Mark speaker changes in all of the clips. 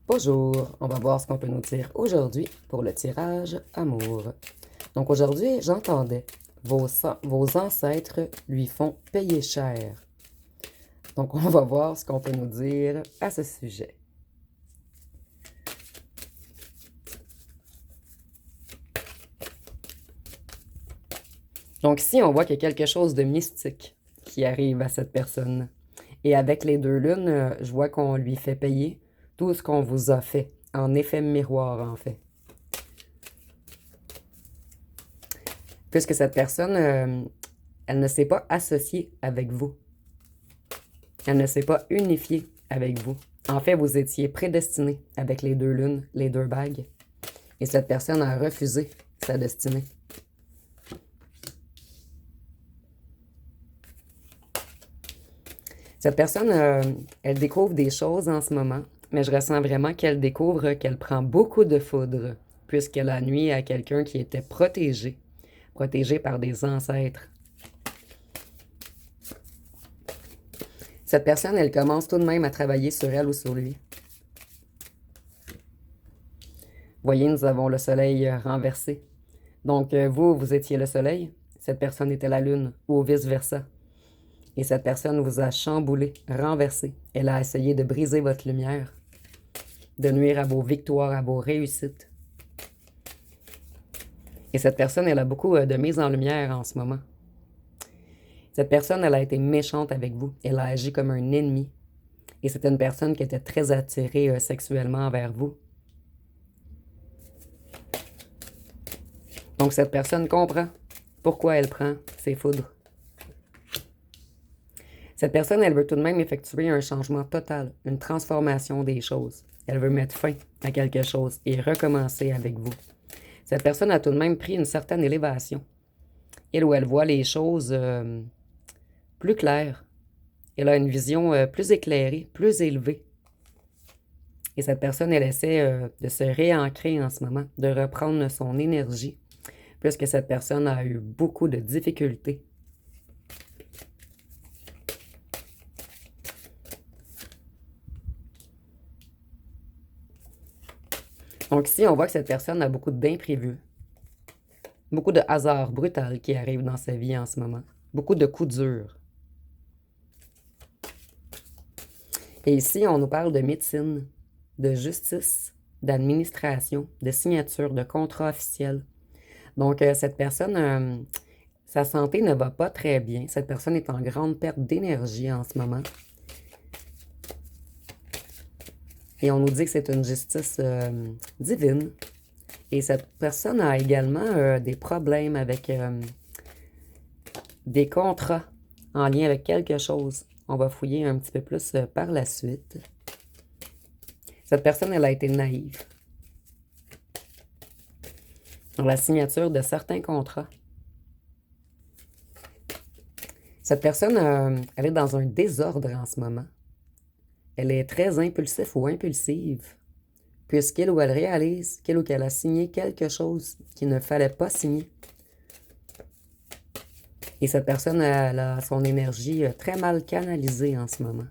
Speaker 1: Bonjour, on va voir ce qu'on peut nous dire aujourd'hui pour le tirage amour. Donc aujourd'hui, j'entendais vos ancêtres lui font payer cher. Donc on va voir ce qu'on peut nous dire à ce sujet. Donc ici, on voit qu'il y a quelque chose de mystique qui arrive à cette personne. Et avec les deux lunes, je vois qu'on lui fait payer tout ce qu'on vous a fait, en effet miroir en fait. Puisque cette personne, elle ne s'est pas associée avec vous. Elle ne s'est pas unifiée avec vous. En fait, vous étiez prédestiné avec les deux lunes, les deux bagues. Et cette personne a refusé sa destinée. Cette personne, elle découvre des choses en ce moment, mais je ressens vraiment qu'elle découvre qu'elle prend beaucoup de foudre, puisqu'elle a nuit à quelqu'un qui était protégé par des ancêtres. Cette personne, elle commence tout de même à travailler sur elle ou sur lui. Voyez, nous avons le soleil renversé. Donc, vous étiez le soleil, cette personne était la lune, ou vice-versa. Et cette personne vous a chamboulé, renversé. Elle a essayé de briser votre lumière, de nuire à vos victoires, à vos réussites. Et cette personne, elle a beaucoup de mise en lumière en ce moment. Cette personne, elle a été méchante avec vous. Elle a agi comme un ennemi. Et c'était une personne qui était très attirée sexuellement vers vous. Donc, cette personne comprend pourquoi elle prend ses foudres. Cette personne, elle veut tout de même effectuer un changement total, une transformation des choses. Elle veut mettre fin à quelque chose et recommencer avec vous. Cette personne a tout de même pris une certaine élévation. Elle où elle voit les choses plus claires. Elle a une vision plus éclairée, plus élevée. Et cette personne, elle essaie de se réancrer en ce moment, de reprendre son énergie, puisque cette personne a eu beaucoup de difficultés. Donc ici, on voit que cette personne a beaucoup d'imprévus, beaucoup de hasard brutal qui arrive dans sa vie en ce moment, beaucoup de coups durs. Et ici, on nous parle de médecine, de justice, d'administration, de signature, de contrat officiel. Donc, cette personne, sa santé ne va pas très bien. Cette personne est en grande perte d'énergie en ce moment. Et on nous dit que c'est une justice divine. Et cette personne a également des problèmes avec des contrats en lien avec quelque chose. On va fouiller un petit peu plus par la suite. Cette personne, elle a été naïve dans la signature de certains contrats. Cette personne, elle est dans un désordre en ce moment. Elle est très impulsive ou impulsive, puisqu'elle ou elle réalise qu'elle ou qu'elle a signé quelque chose qu'il ne fallait pas signer. Et cette personne, elle a son énergie très mal canalisée en ce moment.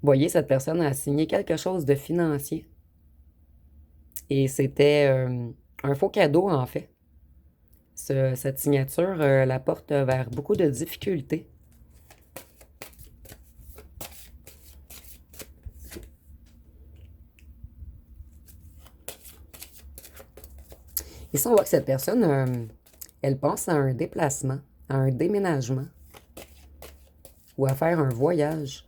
Speaker 1: Voyez, cette personne a signé quelque chose de financier. Et c'était un faux cadeau, en fait. Cette signature la porte vers beaucoup de difficultés. Ici, on voit que cette personne, elle pense à un déplacement, à un déménagement ou à faire un voyage.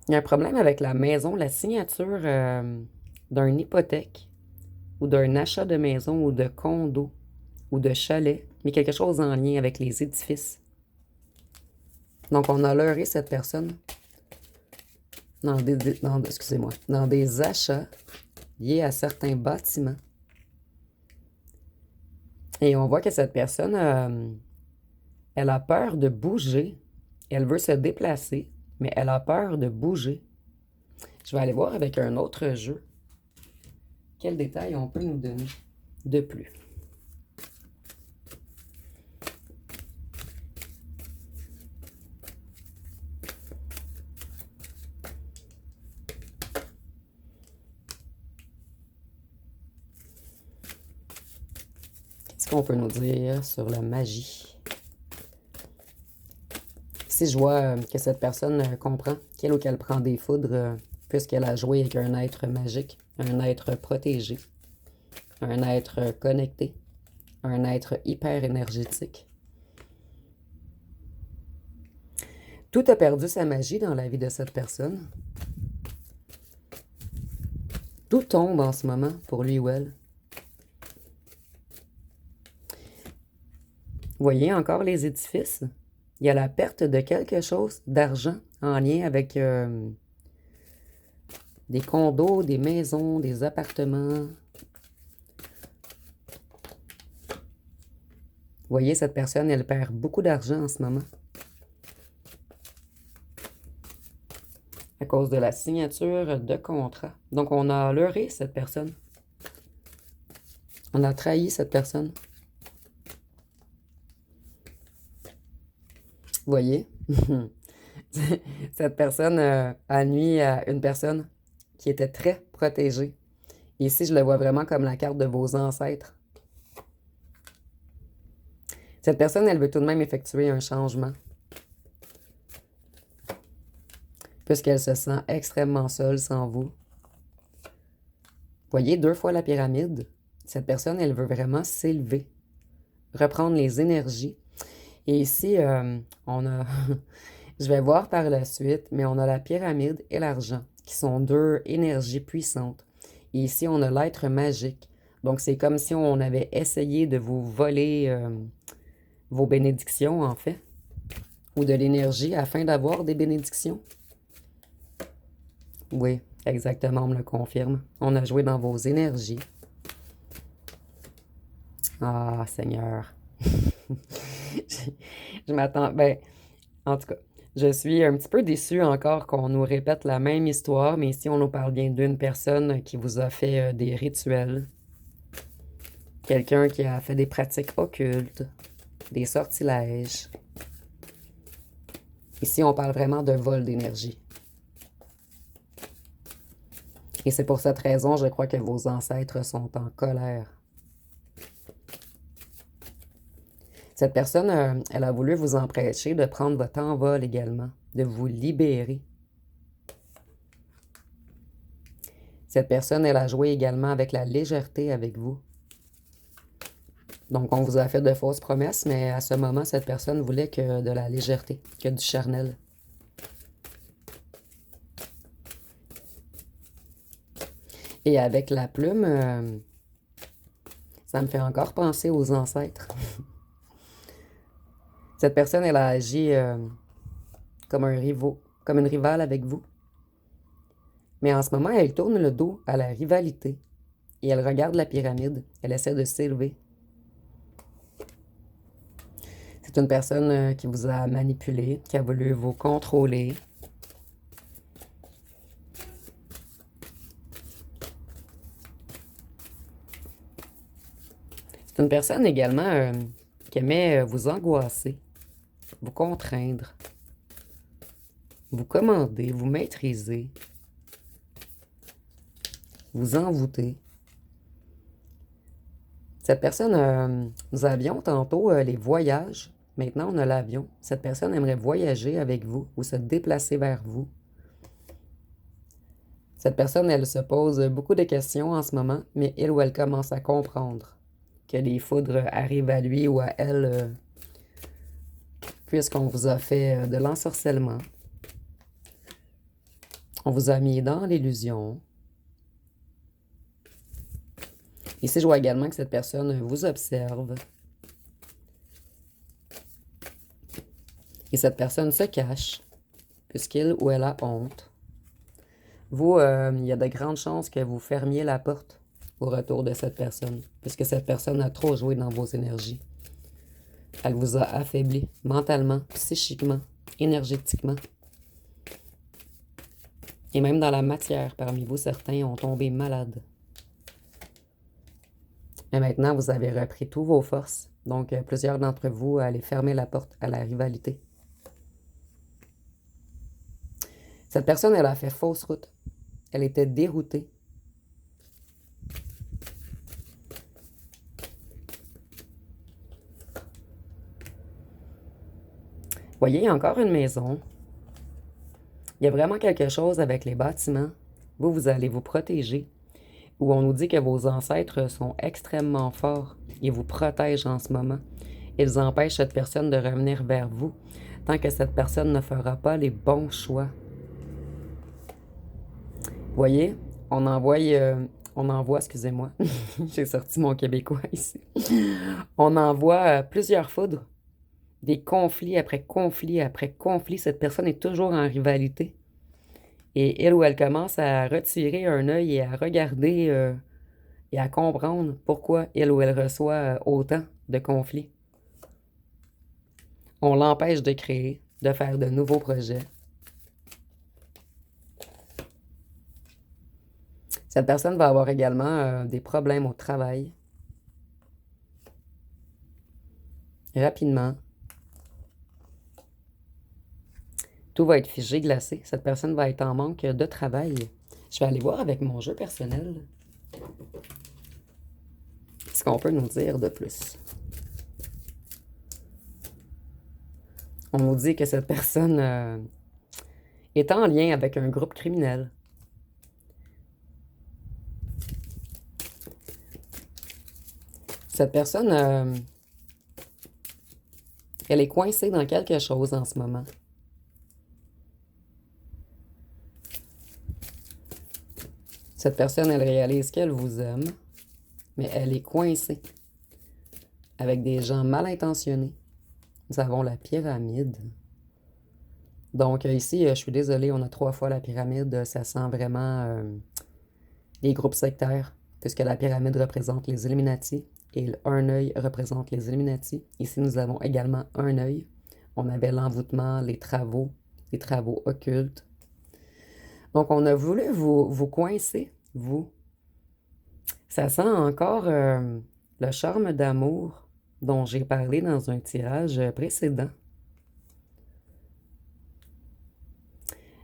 Speaker 1: Il y a un problème avec la maison, la signature d'un hypothèque ou d'un achat de maison ou de condo ou de chalet, mais quelque chose en lien avec les édifices. Donc, on a leurré cette personne dans des achats liés à certains bâtiments. Et on voit que cette personne, elle a peur de bouger. Elle veut se déplacer, mais elle a peur de bouger. Je vais aller voir avec un autre jeu quels détails on peut nous donner de plus. Qu'est-ce qu'on peut nous dire sur la magie? Si je vois que cette personne comprend qu'elle ou qu'elle prend des foudres puisqu'elle a joué avec un être magique, un être protégé, un être connecté, un être hyper énergétique. Tout a perdu sa magie dans la vie de cette personne. Tout tombe en ce moment pour lui ou elle. Voyez encore les édifices? Il y a la perte de quelque chose d'argent en lien avec des condos, des maisons, des appartements. Voyez, cette personne, elle perd beaucoup d'argent en ce moment. À cause de la signature de contrat. Donc, on a leurré cette personne. On a trahi cette personne. Voyez, cette personne a nuit à une personne qui était très protégée. Ici, je le vois vraiment comme la carte de vos ancêtres. Cette personne, elle veut tout de même effectuer un changement. Puisqu'elle se sent extrêmement seule sans vous. Voyez, 2 fois la pyramide. Cette personne, elle veut vraiment s'élever. Reprendre les énergies. Et ici, on a... Je vais voir par la suite, mais on a la pyramide et l'argent, qui sont 2 énergies puissantes. Et ici, on a l'être magique. Donc, c'est comme si on avait essayé de vous voler vos bénédictions, en fait, ou de l'énergie afin d'avoir des bénédictions. Oui, exactement, on me le confirme. On a joué dans vos énergies. Ah, Seigneur. Je m'attends... Ben, en tout cas, je suis un petit peu déçue encore qu'on nous répète la même histoire, mais ici, on nous parle bien d'une personne qui vous a fait des rituels. Quelqu'un qui a fait des pratiques occultes, des sortilèges. Ici, on parle vraiment de vol d'énergie. Et c'est pour cette raison, je crois que vos ancêtres sont en colère. Cette personne, elle a voulu vous empêcher de prendre votre envol également, de vous libérer. Cette personne, elle a joué également avec la légèreté avec vous. Donc, on vous a fait de fausses promesses, mais à ce moment, cette personne voulait que de la légèreté, que du charnel. Et avec la plume, ça me fait encore penser aux ancêtres. Cette personne, elle a agi comme une rivale avec vous. Mais en ce moment, elle tourne le dos à la rivalité. Et elle regarde la pyramide. Elle essaie de s'élever. C'est une personne qui vous a manipulé, qui a voulu vous contrôler. C'est une personne également qui aimait vous angoisser, vous contraindre, vous commander, vous maîtriser, vous envoûter. Cette personne, nous avions tantôt les voyages. Maintenant, on a l'avion. Cette personne aimerait voyager avec vous ou se déplacer vers vous. Cette personne, elle se pose beaucoup de questions en ce moment, mais elle ou elle commence à comprendre que les foudres arrivent à lui ou à elle puisqu'on vous a fait de l'ensorcellement. On vous a mis dans l'illusion. Ici, je vois également que cette personne vous observe. Et cette personne se cache, puisqu'il ou elle a honte. Vous, il y a de grandes chances que vous fermiez la porte au retour de cette personne, puisque cette personne a trop joué dans vos énergies. Elle vous a affaibli mentalement, psychiquement, énergétiquement. Et même dans la matière, parmi vous, certains ont tombé malades. Mais maintenant, vous avez repris toutes vos forces. Donc, plusieurs d'entre vous allaient fermer la porte à la rivalité. Cette personne, elle a fait fausse route. Elle était déroutée. Voyez, il y a encore une maison. Il y a vraiment quelque chose avec les bâtiments. Vous allez vous protéger. Où on nous dit que vos ancêtres sont extrêmement forts et vous protègent en ce moment. Ils empêchent cette personne de revenir vers vous tant que cette personne ne fera pas les bons choix. Voyez, on envoie, excusez-moi, j'ai sorti mon québécois ici. On envoie plusieurs foudres, des conflits après conflits après conflits. Cette personne est toujours en rivalité. Et elle ou elle commence à retirer un œil et à regarder et à comprendre pourquoi elle ou elle reçoit autant de conflits. On l'empêche de créer, de faire de nouveaux projets. Cette personne va avoir également des problèmes au travail. Rapidement. Tout va être figé, glacé. Cette personne va être en manque de travail. Je vais aller voir avec mon jeu personnel ce qu'on peut nous dire de plus. On nous dit que cette personne est en lien avec un groupe criminel. Cette personne, elle est coincée dans quelque chose en ce moment. Cette personne, elle réalise qu'elle vous aime, mais elle est coincée avec des gens mal intentionnés. Nous avons la pyramide. Donc ici, je suis désolée, on a 3 fois la pyramide. Ça sent vraiment les groupes sectaires, puisque la pyramide représente les Illuminati et un œil représente les Illuminati. Ici, nous avons également un œil. On avait l'envoûtement, les travaux occultes. Donc, on a voulu vous coincer, vous. Ça sent encore le charme d'amour dont j'ai parlé dans un tirage précédent.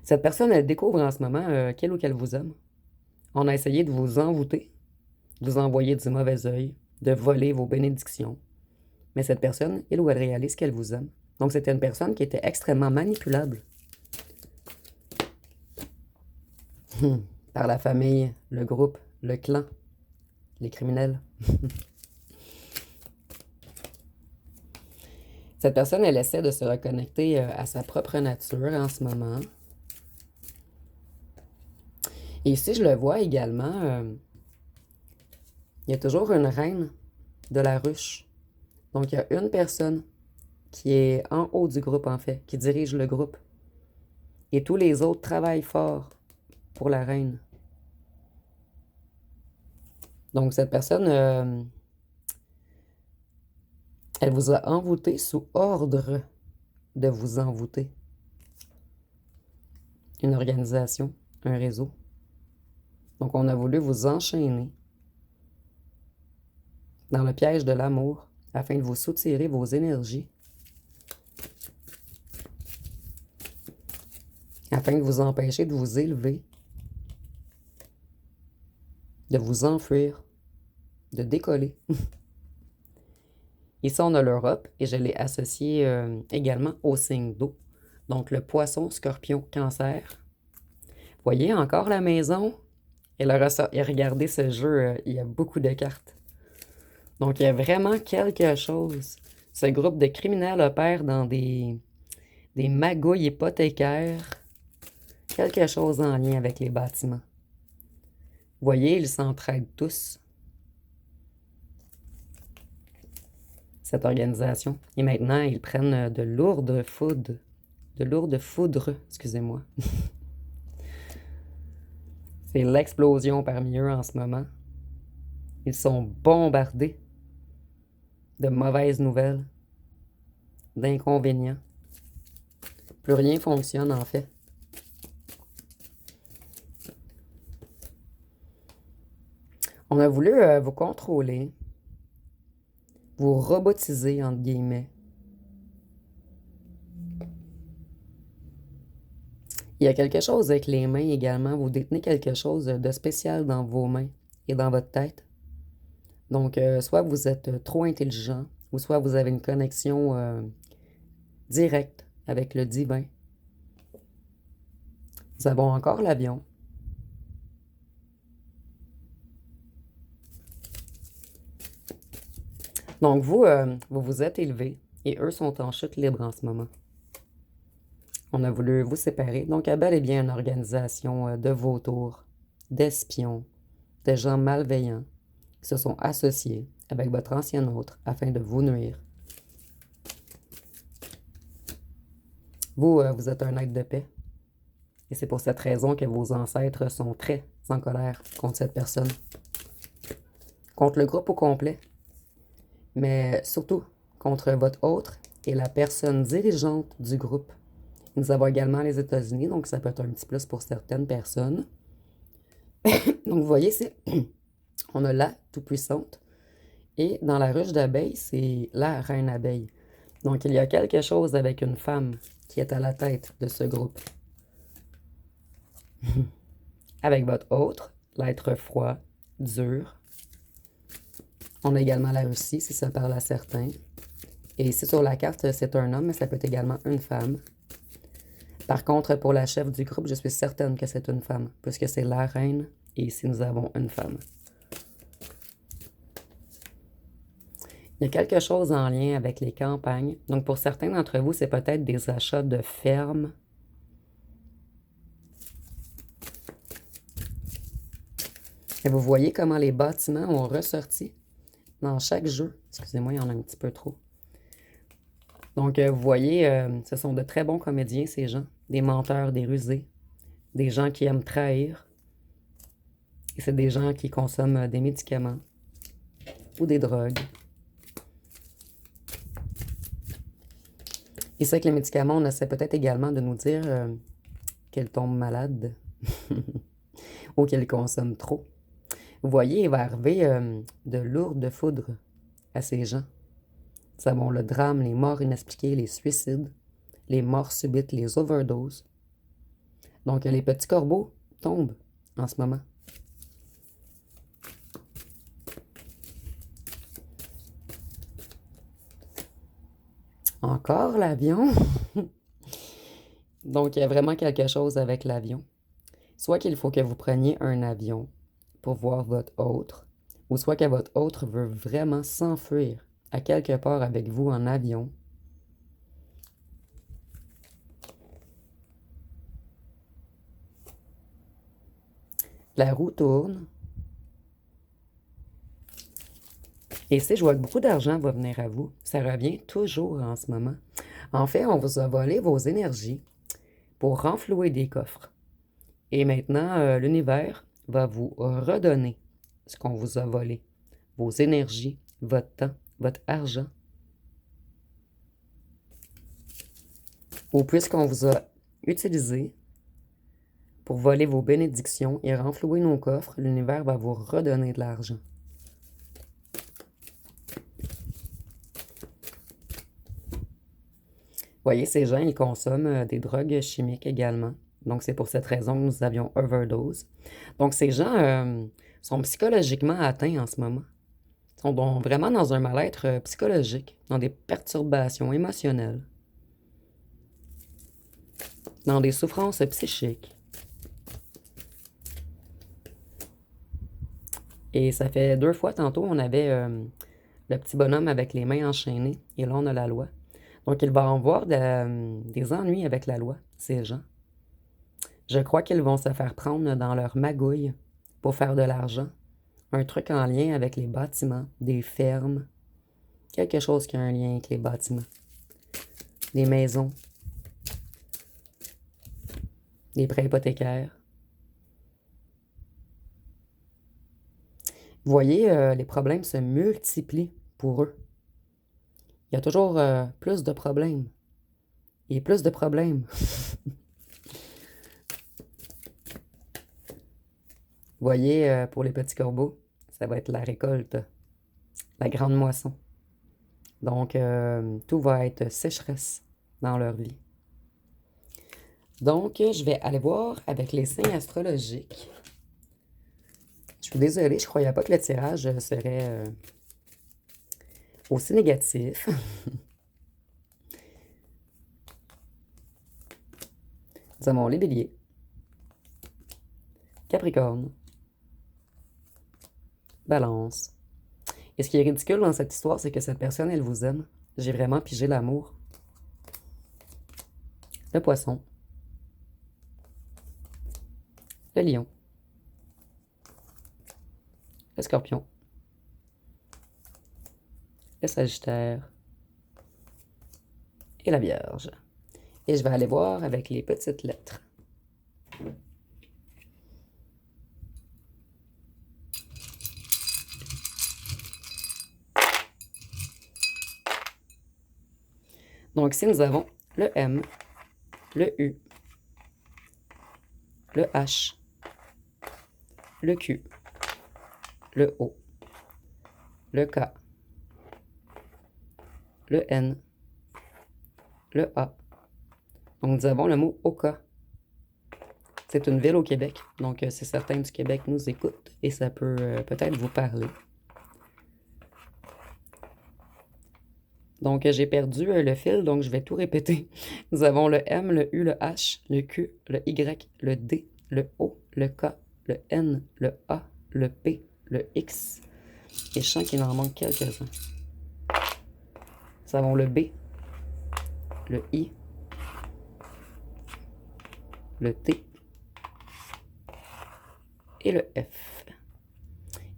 Speaker 1: Cette personne, elle découvre en ce moment qu'elle ou qu'elle vous aime. On a essayé de vous envoûter, de vous envoyer du mauvais œil, de voler vos bénédictions. Mais cette personne, elle ou elle réalise qu'elle vous aime. Donc, c'était une personne qui était extrêmement manipulable. Par la famille, le groupe, le clan, les criminels. Cette personne, elle essaie de se reconnecter à sa propre nature en ce moment. Et ici, je le vois également, il y a toujours une reine de la ruche. Donc, il y a une personne qui est en haut du groupe, en fait, qui dirige le groupe. Et tous les autres travaillent fort pour la reine. Donc, cette personne, elle vous a envoûté sous ordre de vous envoûter. Une organisation, un réseau. Donc, on a voulu vous enchaîner dans le piège de l'amour afin de vous soutirer vos énergies, afin de vous empêcher de vous élever, de vous enfuir, de décoller. Ici, on a l'Europe et je l'ai associé également au signe d'eau. Donc, le poisson, scorpion, cancer. Voyez encore la maison? Et regardez ce jeu, il y a beaucoup de cartes. Donc, il y a vraiment quelque chose. Ce groupe de criminels opère dans des magouilles hypothécaires. Quelque chose en lien avec les bâtiments. Voyez, ils s'entraident tous. Cette organisation. Et maintenant, ils prennent de lourdes foudres. Excusez-moi. C'est l'explosion parmi eux en ce moment. Ils sont bombardés de mauvaises nouvelles, d'inconvénients. Plus rien fonctionne en fait. On a voulu vous contrôler, vous robotiser entre guillemets. Il y a quelque chose avec les mains également. Vous détenez quelque chose de spécial dans vos mains et dans votre tête. Donc, soit vous êtes trop intelligent, ou soit vous avez une connexion directe avec le divin. Nous avons encore l'avion. Donc, vous vous êtes élevé et eux sont en chute libre en ce moment. On a voulu vous séparer. Donc, il y a bel et bien une organisation de vautours, d'espions, de gens malveillants qui se sont associés avec votre ancien autre afin de vous nuire. Vous êtes un être de paix. Et c'est pour cette raison que vos ancêtres sont très en colère contre cette personne. Contre le groupe au complet. Mais surtout contre votre autre et la personne dirigeante du groupe. Nous avons également les États-Unis, donc ça peut être un petit plus pour certaines personnes. Donc vous voyez, on a la tout-puissante. Et dans la ruche d'abeilles, c'est la reine abeille. Donc il y a quelque chose avec une femme qui est à la tête de ce groupe. Avec votre autre, l'être froid, dur. On a également la Russie, si ça parle à certains. Et ici sur la carte, c'est un homme, mais ça peut être également une femme. Par contre, pour la chef du groupe, je suis certaine que c'est une femme, puisque c'est la reine, et ici nous avons une femme. Il y a quelque chose en lien avec les campagnes. Donc pour certains d'entre vous, c'est peut-être des achats de fermes. Et vous voyez comment les bâtiments ont ressorti dans chaque jeu. Excusez-moi, il y en a un petit peu trop. Donc, vous voyez, ce sont de très bons comédiens, ces gens. Des menteurs, des rusés. Des gens qui aiment trahir. Et c'est des gens qui consomment des médicaments ou des drogues. Et c'est que les médicaments, on essaie peut-être également de nous dire qu'elles tombent malades ou qu'elles consomment trop. Vous voyez, il va arriver de lourdes foudres à ces gens. Nous avons le drame, les morts inexpliquées, les suicides, les morts subites, les overdoses. Donc, les petits corbeaux tombent en ce moment. Encore l'avion. Donc, il y a vraiment quelque chose avec l'avion. Soit qu'il faut que vous preniez un avion pour voir votre autre, ou soit que votre autre veut vraiment s'enfuir à quelque part avec vous en avion. La roue tourne. Et si je vois que beaucoup d'argent va venir à vous, ça revient toujours en ce moment. En fait, on vous a volé vos énergies pour renflouer des coffres. Et maintenant, l'univers va vous redonner ce qu'on vous a volé. Vos énergies, votre temps, votre argent. Ou puisqu'on vous a utilisé pour voler vos bénédictions et renflouer nos coffres, l'univers va vous redonner de l'argent. Vous voyez, ces gens, ils consomment des drogues chimiques également. Donc, c'est pour cette raison que nous avions overdose. Donc, ces gens sont psychologiquement atteints en ce moment. Ils sont donc vraiment dans un mal-être psychologique, dans des perturbations émotionnelles, dans des souffrances psychiques. Et ça fait 2 fois tantôt, on avait le petit bonhomme avec les mains enchaînées. Et là, on a la loi. Donc, il va en avoir des ennuis avec la loi, ces gens. Je crois qu'ils vont se faire prendre dans leur magouille pour faire de l'argent. Un truc en lien avec les bâtiments, des fermes. Quelque chose qui a un lien avec les bâtiments. Des maisons. Des prêts hypothécaires. Vous voyez, les problèmes se multiplient pour eux. Il y a toujours plus de problèmes. Et plus de problèmes. Vous voyez, pour les petits corbeaux, ça va être la récolte, la grande moisson. Donc, tout va être sécheresse dans leur vie. Donc, je vais aller voir avec les signes astrologiques. Je suis désolée, je ne croyais pas que le tirage serait aussi négatif. Nous avons les béliers, Capricorne, Balance. Et ce qui est ridicule dans cette histoire, c'est que cette personne, elle vous aime. J'ai vraiment pigé l'amour. Le Poisson, le Lion, le Scorpion, le Sagittaire et la Vierge. Et je vais aller voir avec les petites lettres. Donc ici, nous avons le M, le U, le H, le Q, le O, le K, le N, le A. Donc nous avons le mot Oka. C'est une ville au Québec, donc c'est certains du Québec nous écoutent et ça peut peut-être vous parler. Donc j'ai perdu le fil, donc je vais tout répéter. Nous avons le M, le U, le H, le Q, le Y, le D, le O, le K, le N, le A, le P, le X. Et je sens qu'il en manque quelques-uns. Nous avons le B, le I, le T et le F.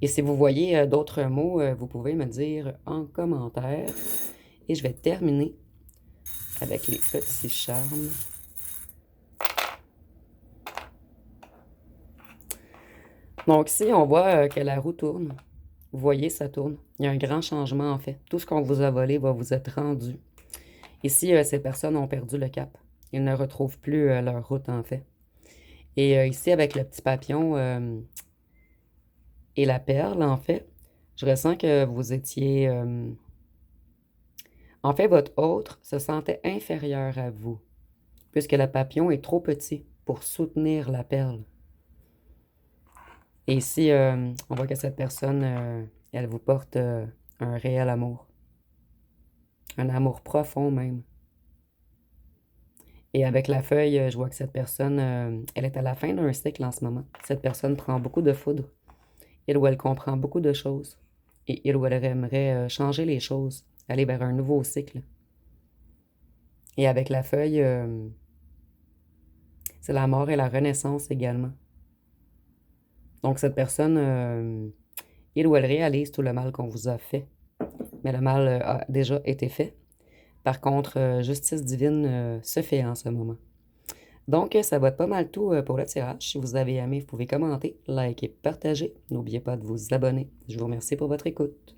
Speaker 1: Et si vous voyez d'autres mots, vous pouvez me dire en commentaire. Et je vais terminer avec les petits charmes. Donc ici, on voit que la roue tourne. Vous voyez, ça tourne. Il y a un grand changement en fait. Tout ce qu'on vous a volé va vous être rendu. Ici, ces personnes ont perdu le cap. Ils ne retrouvent plus leur route en fait. Et ici, avec le petit papillon et la perle, en fait, je ressens que vous étiez... En fait, votre autre se sentait inférieur à vous, puisque le papillon est trop petit pour soutenir la perle. Et ici, on voit que cette personne, elle vous porte un réel amour. Un amour profond même. Et avec la feuille, je vois que cette personne, elle est à la fin d'un cycle en ce moment. Cette personne prend beaucoup de foudre. Il ou elle comprend beaucoup de choses. Et il ou elle aimerait changer les choses, aller vers un nouveau cycle. Et avec la feuille, c'est la mort et la renaissance également. Donc cette personne, il ou elle réalise tout le mal qu'on vous a fait. Mais le mal a déjà été fait. Par contre, justice divine se fait en ce moment. Donc, ça va être pas mal tout pour le tirage. Si vous avez aimé, vous pouvez commenter, liker, partager. N'oubliez pas de vous abonner. Je vous remercie pour votre écoute.